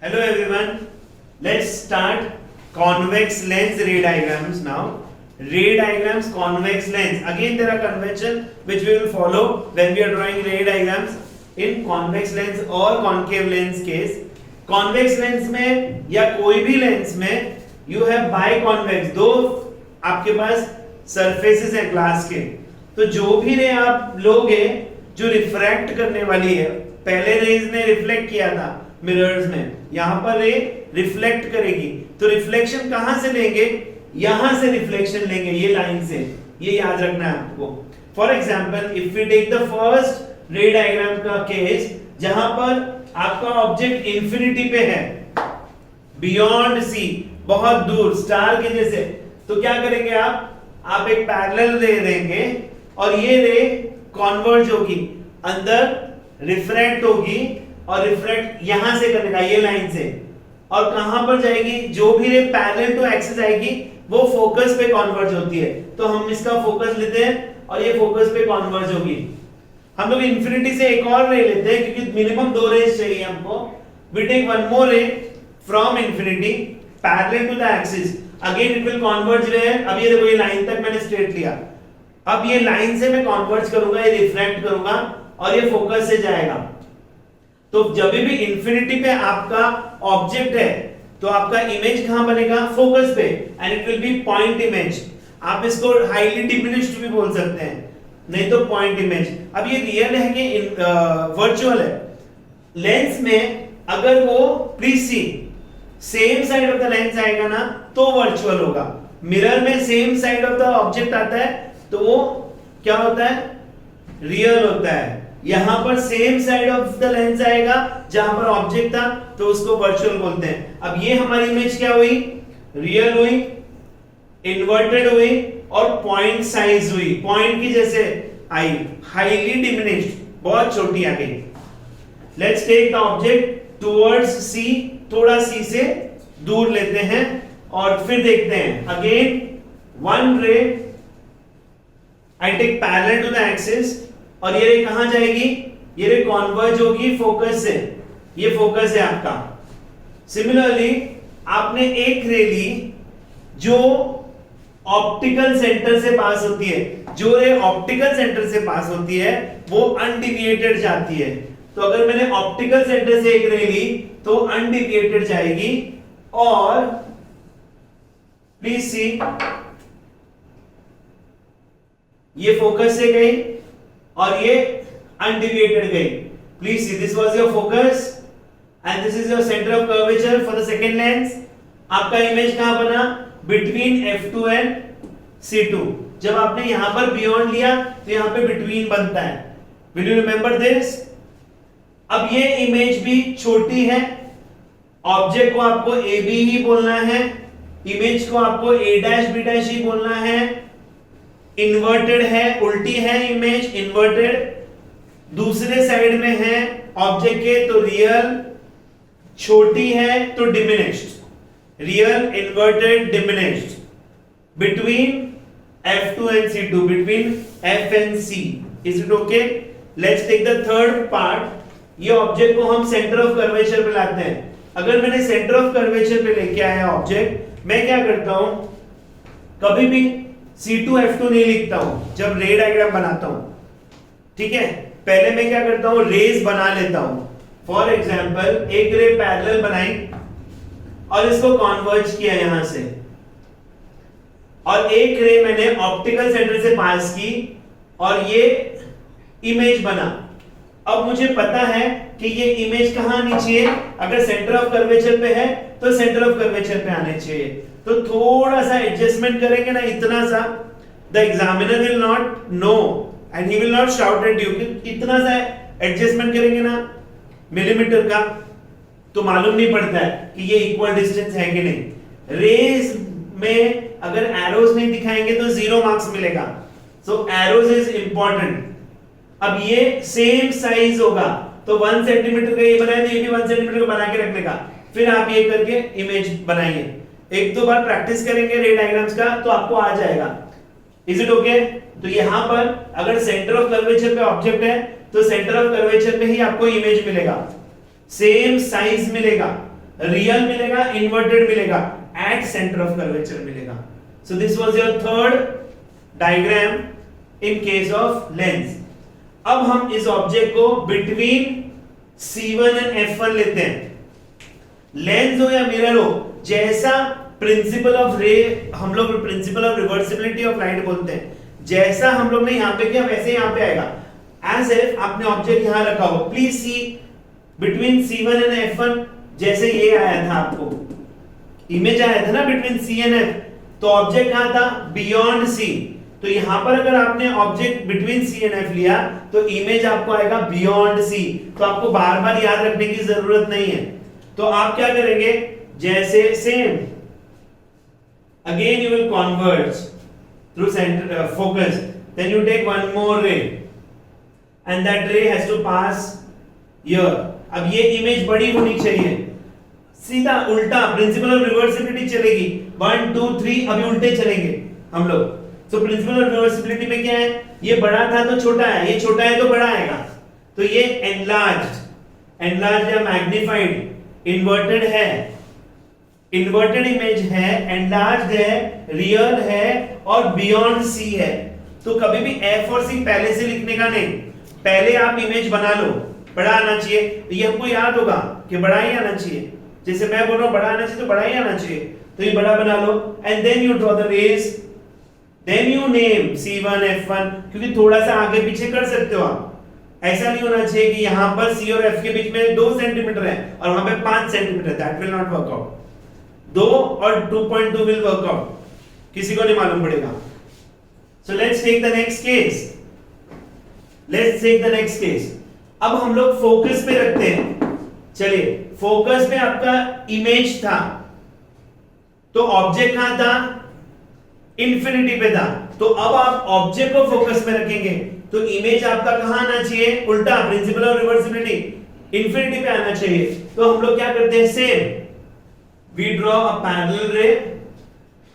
Hello everyone. Let's start convex lens ray diagrams now. Ray diagrams, convex lens. Again there are convention which we will follow when we are drawing ray diagrams in convex lens or concave lens case. Convex lens में या कोई भी lens में you have biconvex, दो आपके पास surfaces है glass के, तो जो भी रे आप लोगे जो रिफ्रैक्ट करने वाली है, पहले रेज ने रिफ्लेक्ट किया था मिरर्स में, यहां पर रे रिफ्लेक्ट करेगी, तो रिफ्लेक्शन कहां से लेंगे? यहां से रिफ्लेक्शन लेंगे, ये लाइन से, ये याद रखना है आपको. For example if we take the first ray diagram का केस जहां पर आपका ऑब्जेक्ट इंफिनिटी पे है, बियॉन्ड सी, बहुत दूर, स्टार के जैसे, तो क्या करेंगे आप एक पैरेलल रे देंगे और ये रे कन्वर्ज होगी, अंदर रिफ्रैक्ट होगी और रिफ्रैक्ट यहां से करेगा ये लाइन से, और कहां पर जाएगी? जो भी रे पैरेलल टू एक्सिस आएगी वो फोकस पे कन्वर्ज होती है, तो हम इसका फोकस लेते हैं और ये फोकस पे कन्वर्ज होगी. हम लोग इंफिनिटी से एक और रे लेते हैं क्योंकि मिनिमम दो रेज चाहिए हमको. We take one more ray from infinity parallel to the axis, again it will converge ray. अब ये देखो ये लाइन तक मैंने स्ट्रेट लिया, अब ये लाइन से मैं कन्वर्ज करूंगा, ये रिफ्रैक्ट करूंगा और ये फोकस से जाएगा. तो जब भी इंफिनिटी पे आपका ऑब्जेक्ट है तो आपका इमेज कहां बनेगा? फोकस पे, and it will be point image. आप इसको हाईली डिमिनिश्ड भी बोल सकते हैं, नहीं तो पॉइंट इमेज. अब ये रियल है कि वर्चुअल है? लेंस में अगर वो please see same side of the lens आएगा ना तो वर्चुअल होगा. मिरर में same side of the object आता है तो वो क्या होता है? रियल होता है. यहां पर same side of the lens आएगा जहां पर ऑब्जेक्ट था तो उसको वर्चुअल बोलते हैं. अब ये हमारी इमेज क्या हुई? रियल हुई, इन्वर्टेड हुई और पॉइंट साइज हुई, पॉइंट की जैसे आई, हाईली डिमिनिश्ड, बहुत छोटी आ गई. Let's take the object towards C, थोड़ा सी से दूर लेते हैं और फिर देखते हैं. Again one ray I take parallel to the axis, और ये रे कहां जाएगी? ये रे कन्वर्ज होगी फोकस से, ये फोकस है आपका. सिमिलरली आपने एक रे ली जो ऑप्टिकल सेंटर से पास होती है, जो रे ऑप्टिकल सेंटर से पास होती है वो अनडिविएटेड जाती है. तो अगर मैंने ऑप्टिकल सेंटर से एक रे ली तो अनडिविएटेड जाएगी, और प्लीज सी ये फोकस से गई और ये अनडिविएटेड गई. Please see this was your focus and this is your centre of curvature for the second lens. आपका इमेज कहां बना? Between F2 and C2. जब आपने यहां पर बियॉन्ड लिया तो यहां पे बिटवीन बनता है. Will you remember this? अब ये इमेज भी छोटी है, ऑब्जेक्ट को आपको AB ही बोलना है, इमेज को आपको A' ही बोलना है. इन्वर्टेड है, उल्टी है इमेज, इन्वर्टेड, दूसरे साइड में है ऑब्जेक्ट के तो रियल, छोटी है तो diminished. Real, inverted, diminished. Between F2 and C2, between F and C. Is it okay? Let's take the third part. ये ऑब्जेक्ट को हम सेंटर ऑफ कर्वेचर पे लाते हैं. अगर मैंने सेंटर ऑफ कर्वेचर पे लेके आया ऑब्जेक्ट, मैं क्या करता हूं? कभी भी C2 F2 नहीं लिखता हूं जब रे डायग्राम बनाता हूं. ठीक है, पहले मैं क्या करता हूं? रेज बना लेता हूं. फॉर एग्जांपल एक रे पैरेलल बनाई और इसको कन्वर्ज किया यहां से, और एक रे मैंने ऑप्टिकल सेंटर से पास की और ये इमेज बना. अब मुझे पता है कि ये इमेज कहां आनी चाहिए? अगर सेंटर ऑफ कर्वेचर पे है तो सेंटर ऑफ कर्वेचर पे आने चाहिए. तो थोड़ा सा एडजस्टमेंट करेंगे ना, इतना सा, the examiner will not know and he will not shout at you. इतना सा एडजस्टमेंट करेंगे ना मिलीमीटर का तो मालूम नहीं पड़ता है कि ये इक्वल डिस्टेंस है कि नहीं. रेज में अगर एरोज नहीं दिखाएंगे तो 0 मार्क्स मिलेगा. सो एरोज इज इंपॉर्टेंट. अब ये सेम साइज होगा तो 1 सेंटीमीटर का ये बनाए तो ये भी 1 सेंटीमीटर का बना के रखने का, फिर आप ये करके इमेज बनाइए. एक दो बार प्रैक्टिस करेंगे रे डायग्राम्स का तो आपको आ जाएगा. Is it okay? तो यहां पर अगर सेंटर ऑफ कर्वेचर पे ऑब्जेक्ट है तो सेंटर ऑफ कर्वेचर पे ही आपको इमेज मिलेगा, सेम साइज मिलेगा. रियल मिलेगा, इन्वर्टेड मिलेगा, एट सेंटर ऑफ कर्वेचर मिलेगा. So this was your third diagram in case of lens. अब हम इस ऑब्जेक्ट को बिटवीन C1 एंड F1 लेते हैं. लेंस हो या मिरर हो, जैसा प्रिंसिपल ऑफ रे, हम लोग principle of reversibility of light बोलते हैं, जैसा हम लोग ने यहां पे किया वैसे यहां पे आएगा. एज इफ आपने ऑब्जेक्ट यहां रखा हो, please see between C1 and F1, जैसे ये आया था, आपको इमेज आया था ना बिटवीन C एंड F, तो ऑब्जेक्ट कहां था? Beyond C. तो यहां पर अगर आपने object between C and F लिया तो इमेज आपको आएगा बियॉन्ड C. तो आपको बार बार याद रखने की जरूरत नहीं है. तो आप क्या करेंगे, जैसे same again you will converge through centre focus, then you take one more ray and that ray has to pass here. अब ये इमेज बड़ी होनी चाहिए, सीधा उल्टा प्रिंसिपल ऑफ रिवर्सिबिलिटी चलेगी. 1 2 3 अभी उल्टे चलेंगे हम लोग. तो प्रिंसिपल ऑफ रिवर्सिबिलिटी में क्या है, ये बड़ा था तो छोटा है, ये छोटा है तो बड़ा आएगा. तो ये एनलार्ज्ड या मैग्नीफाइड, इन्वर्टेड है, इन्वर्टेड इमेज है, एनलार्ज्ड है, रियल है और बियॉन्ड C है. तो कभी भी F और C पहले से लिखने का नहीं, पहले आप इमेज बना लो, बड़ा आना चाहिए. तो ये हमको याद होगा कि बड़ा ही आना चाहिए. जैसे मैं बोल रहा हूं बड़ा आना चाहिए तो बड़ा ही आना चाहिए, तो ये बड़ा बना लो. And then you draw the rays, then you name C1 F1, क्योंकि थोड़ा सा आगे पीछे कर सकते हो आप. ऐसा नहीं होना चाहिए कि यहां पर C और F के बीच में 2 सेंटीमीटर है और वहां पे 5 centimetre, that will not work out. 2 और 2.2 विल वर्क आउट, किसी को नहीं मालूम पड़ेगा. So let's take the next case. Let's take the next case. अब हम लोग फोकस पे रखते हैं. चलिए, फोकस पे आपका इमेज था, तो ऑब्जेक्ट कहां था? इंफिनिटी पे था. तो अब आप ऑब्जेक्ट को फोकस में रखेंगे तो इमेज आपका कहां आना चाहिए? उल्टा, प्रिंसिपल ऑफ रिवर्सिबिलिटी, इंफिनिटी पे आना चाहिए. तो हम लोग क्या करते हैं, same we draw a parallel ray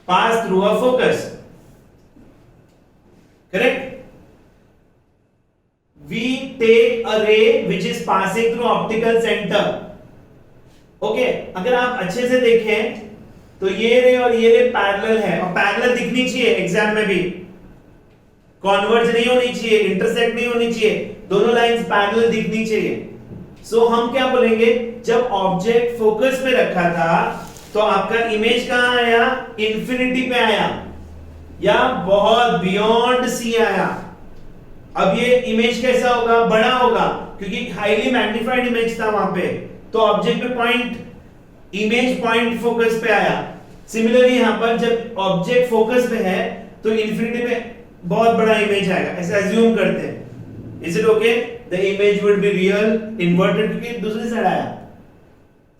pass through a focus. Correct? we take a ray which is passing through optical center. okay, अगर आप अच्छे से देखें तो ये रे और ये रे पैरेलल है, और पैरेलल दिखनी चाहिए एग्जाम में भी, कॉन्वर्ज नहीं होनी चाहिए, इंटरसेक्ट नहीं होनी चाहिए, दोनों लाइंस पैरेलल दिखनी चाहिए. सो हम क्या बोलेंगे, जब ऑब्जेक्ट फोकस पे रखा था तो आपका इमेज कहां आया? इंफिनिटी पे आया या बहुत बियॉन्ड C आया. अब ये इमेज कैसा होगा? बड़ा होगा, क्योंकि हाईली मैग्नीफाइड इमेज था वहां पे. तो ऑब्जेक्ट पे पॉइंट, इमेज पॉइंट फोकस पे आया. सिमिलरली यहां पर जब ऑब्जेक्ट फोकस पे है तो इंफिनिटी पे बहुत बड़ा इमेज आएगा, ऐसा अज्यूम करते हैं. Is it okay? The image would be real, inverted, क्योंकि दूसरी साइड आया.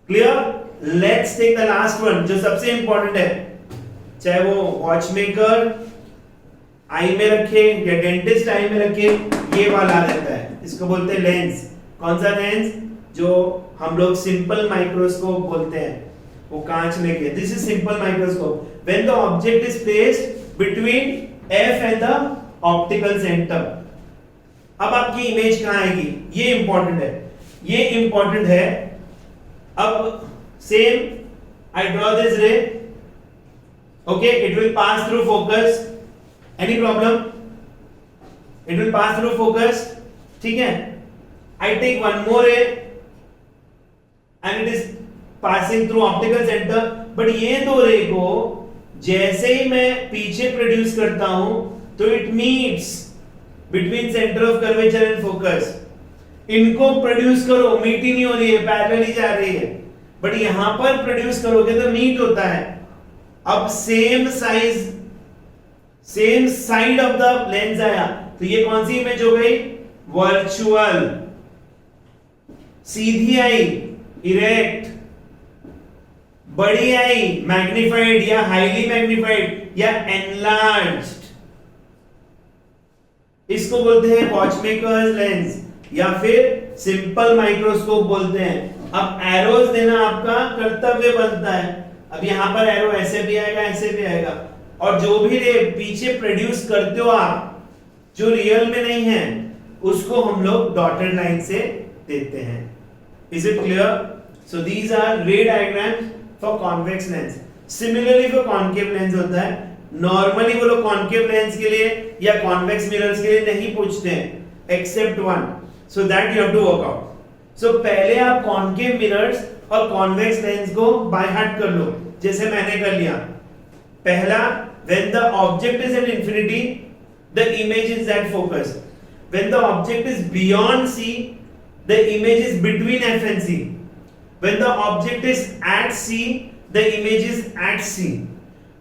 Clear? Let's take the last one, जो सबसे इंपॉर्टेंट है. चाहे वो वॉचमेकर आई में रखे या डेंटिस्ट आई में रखे, ये वाला रहता है. इसको बोलते हैं लेंस. कौन सा लेंस? जो हम लोग सिंपल माइक्रोस्कोप बोलते हैं, वो कांच लेके. This is simple microscope. When the object is placed between F and the optical centre. अब आपकी इमेज कहां आएगी? ये इंपॉर्टेंट है, ये इंपॉर्टेंट है. अब सेम आई ड्रॉ दिस रे. Okay, it will pass through focus. Any problem? It will pass through focus. ठीक है? I take one more ray and it is passing through optical center. But ये दो रे को जैसे ही मैं पीछे प्रोड्यूस करता हूं तो it meets between center of curvature and focus. इनको प्रोड्यूस करो, मीट ही नहीं हो रही है, पैरेलल ही जा रही है. बट यहां पर प्रोड्यूस करोगे तो मीट होता है. अब same size, same side of the lens आया, तो ये कौन सी इमेज हो गई? वर्चुअल. सीधी आई, इरेक्ट. बड़ी आई, मैग्नीफाइड या हाईली मैग्नीफाइड या एनलार्ज्ड. इसको बोलते हैं वॉचमेकर्स लेंस या फिर सिंपल माइक्रोस्कोप बोलते हैं. अब एरोज देना आपका कर्तव्य बनता है. अब यहां पर एरो ऐसे भी आएगा, ऐसे भी आएगा, और जो भी रे पीछे प्रोड्यूस करते हो आप, जो रियल में नहीं है, उसको हम लोग डॉटेड लाइन से देते हैं. Is it clear? So these are ray diagrams for convex lens. Similarly for concave lens होता है. Normally वो लोग concave lens के लिए या convex mirrors के लिए नहीं पूछते हैं, except one. So that you have to work out. So पहले आप concave mirrors और convex lens को by heart कर लो, जैसे मैंने कर लिया. पहला, when the object is at infinity, the image is at focus. When the object is beyond C, the image is between F and C. When the object is at C, the image is at C.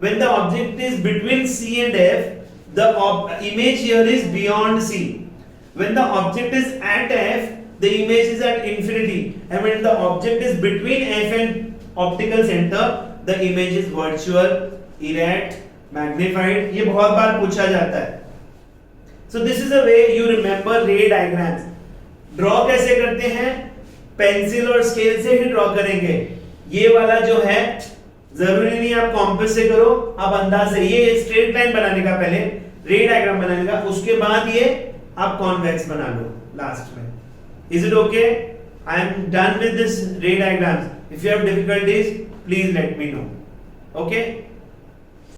When the object is between C and F, the image here is beyond C. When the object is at F, the image is at infinity. And when the object is between F and optical center, the image is virtual, erect, magnified. ये बहुत बार पूछा जाता है. So this is the way you remember ray diagrams. Draw कैसे करते हैं? Pencil और scale से ही ड्रॉ करेंगे. ये वाला जो है जरूरी नहीं आप कॉम्पास से करो, आप अंदाज से. ये स्ट्रेट लाइन बनाने का पहले रे डायग्राम बनाने का, उसके बाद ये आप कॉन्वेक्स बना लो लास्ट में. Is it okay? I am done with this रे diagrams. If you have difficulties please let me know. Okay.